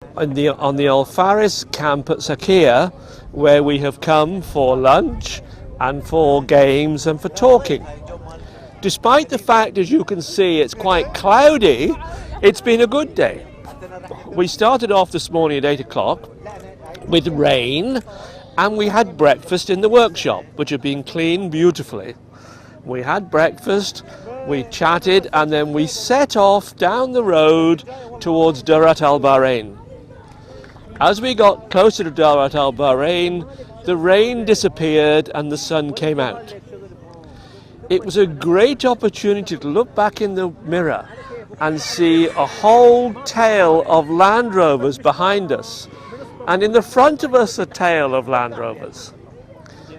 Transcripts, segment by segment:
On the old Faris camp at Sakia, where we have come for lunch and for games and for talking. Despite the fact, as you can see, it's quite cloudy, it's been a good day. We started off this morning at 8 o'clock with rain, and we had breakfast in the workshop, which had been cleaned beautifully. We had breakfast, we chatted, and then we set off down the road towards Durat Al Bahrain. As we got closer to Durat Al Bahrain, the rain disappeared and the sun came out. It was a great opportunity to look back in the mirror and see a whole tail of Land Rovers behind us, and in the front of us a tail of Land Rovers.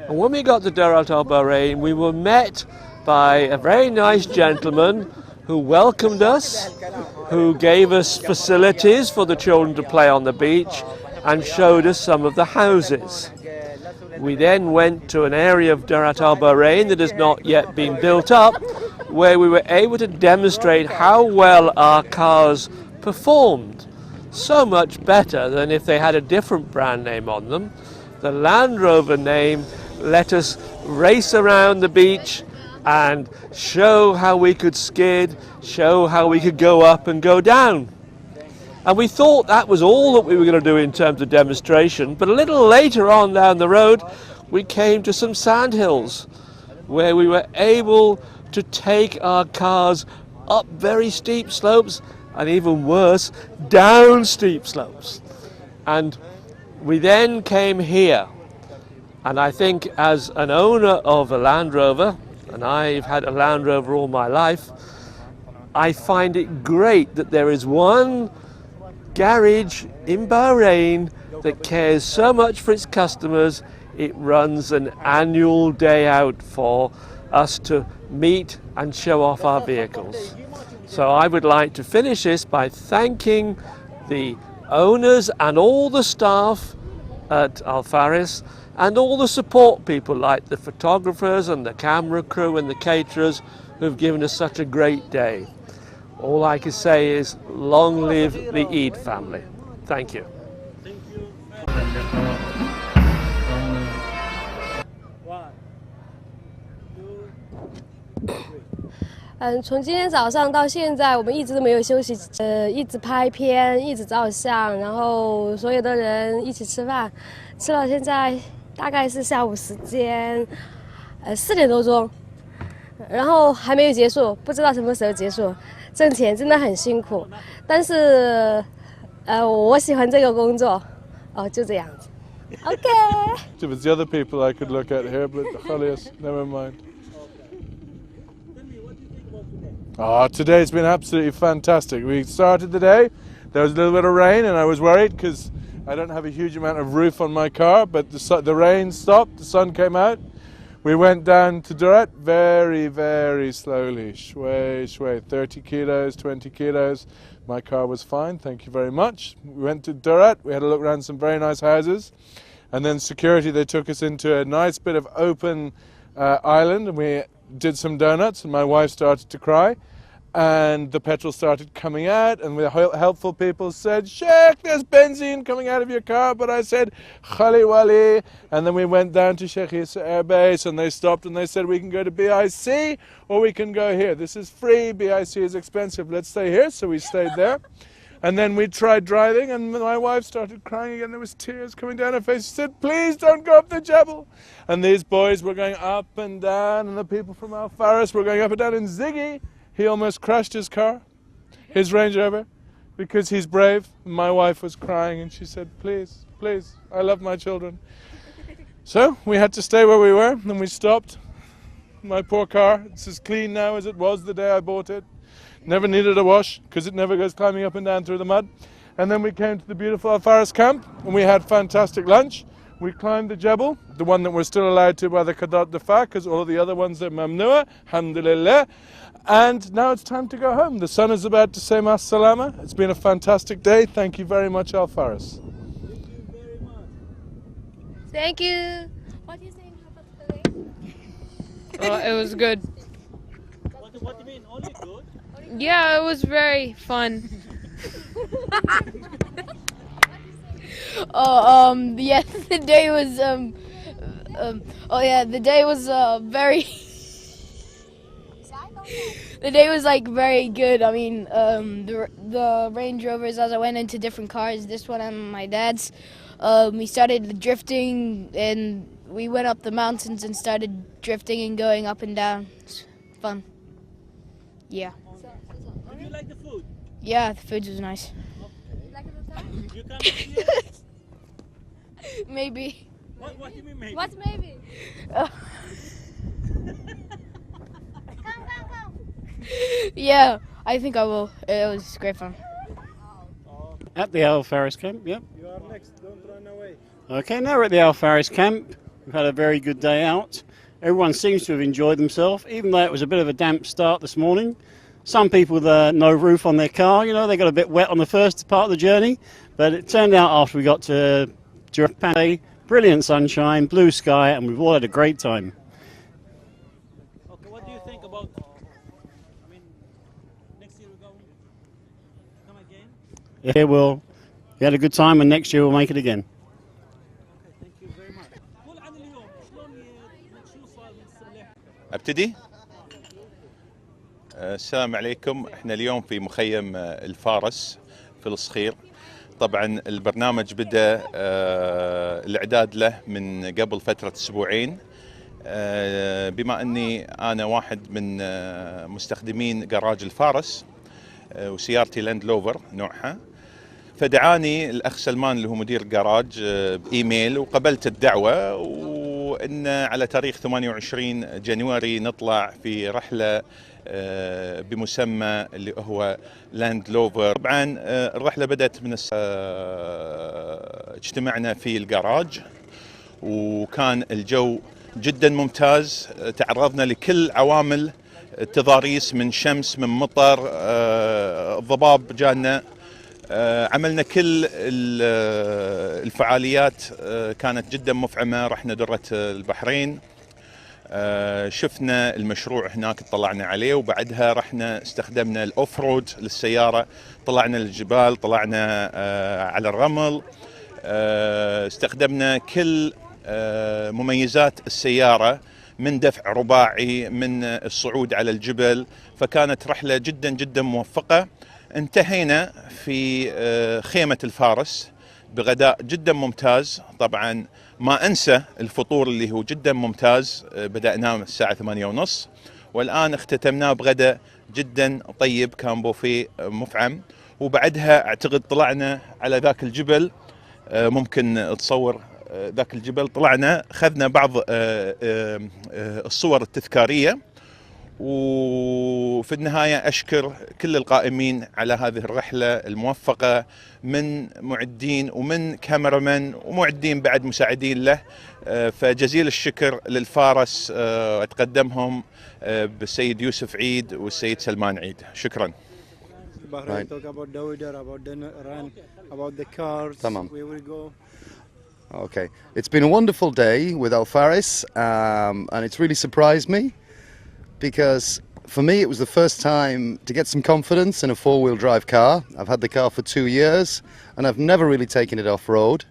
And when we got to Durat Al Bahrain, we were met by a very nice gentleman who welcomed us, who gave us facilities for the children to play on the beach and showed us some of the houses. We then went to an area of Durat Al Bahrain that has not yet been built up, where we were able to demonstrate how well our cars performed. So much better than if they had a different brand name on them. The Land Rover name let us race around the beach and show how we could skid, show how we could go up and go down. And we thought that was all that we were going to do in terms of demonstration, but a little later on down the road we came to some sandhills where we were able to take our cars up very steep slopes and, even worse, down steep slopes. And we then came here, and I think as an owner of a Land Rover, and I've had a Land Rover all my life, I find it great that there is one garage in Bahrain that cares so much for its customers. It runs an annual day out for us to meet and show off our vehicles. So I would like to finish this by thanking the owners and all the staff at Al Faris and all the support people like the photographers and the camera crew and the caterers who've given us such a great day. All I can say is long live the Eid family. Thank you. One, two, 从今天早上到现在，我们一直都没有休息，一直拍片，一直照相，然后所有的人一起吃饭，吃到现在大概是下午时间，4点多钟，然后还没有结束，不知道什么时候结束。挣钱真的很辛苦，但是我喜欢这个工作，就这样子。Okay. If it's the other people I could look at here, but Khalias, never mind. Today's been absolutely fantastic. We started the day, there was a little bit of rain and I was worried because I don't have a huge amount of roof on my car, but the rain stopped, the sun came out. We went down to Durat very, very slowly, shway, 30 kilos, 20 kilos. My car was fine, thank you very much. We went to Durat, we had a look around some very nice houses, and then security, they took us into a nice bit of open island, and we did some donuts, and my wife started to cry. And the petrol started coming out, and the helpful people said, Sheikh, there's benzene coming out of your car. But I said, Khali Wali. And then we went down to Sheikh Issa Air Base, and they stopped and they said, we can go to BIC or we can go here. This is free, BIC is expensive, let's stay here. So we stayed there. And then we tried driving, and my wife started crying again. There was tears coming down her face. She said, please don't go up the Jebel. And these boys were going up and down, and the people from Al Faris were going up and down. And Ziggy, he almost crashed his car, his Range Rover, because he's brave. My wife was crying and she said, please, please, I love my children. So we had to stay where we were, and we stopped. My poor car, it's as clean now as it was the day I bought it. Never needed a wash because it never goes climbing up and down through the mud. And then we came to the beautiful Al Faris camp and we had fantastic lunch. We climbed the Jebel, the one that we're still allowed to by the Qadat Dafa, because all the other ones are mamnua, alhamdulillah. And now it's time to go home. The sun is about to say mas salama. It's been a fantastic day. Thank you very much, Al Faris. Thank you. What do you think about today? It was good. What do you mean? Only good? Yeah, it was very fun. Yeah, the day was the day was very. The day was like very good. I mean, the Range Rovers, as I went into different cars, this one and my dad's, we started drifting and we went up the mountains and started drifting and going up and down. It's fun. Yeah. Did you like the food? Yeah, the food was nice. You come here? Maybe. What do you mean maybe? What's maybe? Yeah, I think I will. It was great fun. At the Al Faris camp, yep. You are next, don't run away. Okay, now we're at the Al Faris camp. We've had a very good day out. Everyone seems to have enjoyed themselves, even though it was a bit of a damp start this morning. Some people with no roof on their car, you know, they got a bit wet on the first part of the journey. But it turned out after we got to Japan, brilliant sunshine, blue sky, and we've all had a great time. Okay, what do you think about, I mean, next year we're going to come again? Yeah, well, we had a good time, and next year we'll make it again. Okay, thank you very much. قول عن اليوم، شلون شو صار من الصبح؟ ابتدي. السلام عليكم. احنا اليوم في مخيم الفارس في الصخير. طبعا البرنامج بدأ الاعداد له من قبل فترة اسبوعين. بما اني انا واحد من مستخدمين جراج الفارس وسيارتي لاند لوفر نوعها، فدعاني الاخ سلمان اللي هو مدير الجراج بايميل وقبلت الدعوة، وان على تاريخ 28 جانيوري نطلع في رحلة بمسمى اللي هو لاند لوفر. طبعا الرحلة بدأت من اجتمعنا في الجراج وكان الجو جدا ممتاز. تعرضنا لكل عوامل التضاريس، من شمس، من مطر، الضباب جانا. عملنا كل الفعاليات، كانت جدا مفعمة. رحنا درة البحرين، شفنا المشروع هناك اطلعنا عليه، وبعدها رحنا استخدمنا الاوف رود للسيارة، طلعنا للجبال، طلعنا على الرمل، استخدمنا كل مميزات السيارة، من دفع رباعي، من الصعود على الجبل. فكانت رحلة جدا جدا موفقة. انتهينا في خيمة الفارس بغداء جدا ممتاز. طبعا ما انسى الفطور اللي هو جدا ممتاز، بدأناه الساعة 8:30 والآن اختتمناه بغداء جدا طيب، كان بوفيه مفعم. وبعدها اعتقد طلعنا على ذاك الجبل، ممكن تصور ذاك الجبل، طلعنا اخذنا بعض الصور التذكارية. وفي النهاية أشكر كل القائمين على هذه الرحلة الموفقة، من معدين ومن كاميرامان ومعدين بعد مساعدين له. فجزيل الشكر للفارس، أتقدمهم بالسيد يوسف عيد والسيد سلمان عيد. شكرا. Bahrain, talk about the weather, about the run, about the cars. Tamam. We will go. Okay, it's been a wonderful day with Al Faris, and it's really surprised me, because for me it was the first time to get some confidence in a four-wheel drive car. I've had the car for 2 years and I've never really taken it off-road,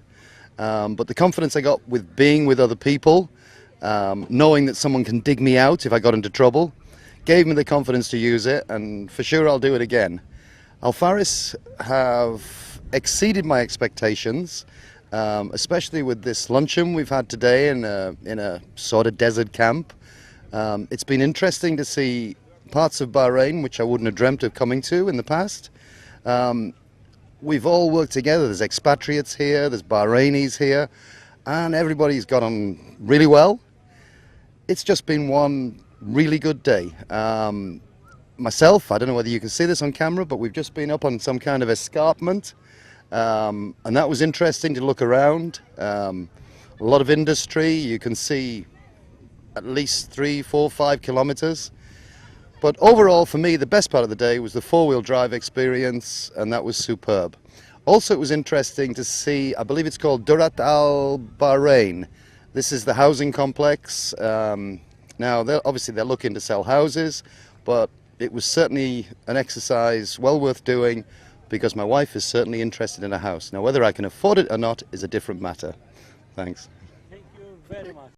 but the confidence I got with being with other people, knowing that someone can dig me out if I got into trouble, gave me the confidence to use it, and for sure I'll do it again. Al Faris have exceeded my expectations, especially with this luncheon we've had today in a sort of desert camp. It's been interesting to see parts of Bahrain which I wouldn't have dreamt of coming to in the past. We've all worked together. There's expatriates here, there's Bahrainis here, and everybody's got on really well. It's just been one really good day. Myself, I don't know whether you can see this on camera, but we've just been up on some kind of escarpment, and that was interesting to look around. A lot of industry. You can see at least 3, 4, 5 kilometers. But overall, for me, the best part of the day was the four-wheel drive experience, and that was superb. Also, it was interesting to see, I believe it's called Durat Al Bahrain. This is the housing complex. Now, obviously they're looking to sell houses, but it was certainly an exercise well worth doing. because my wife is certainly interested in a house. Now, whether I can afford it or not is a different matter. Thanks. Thank you very much.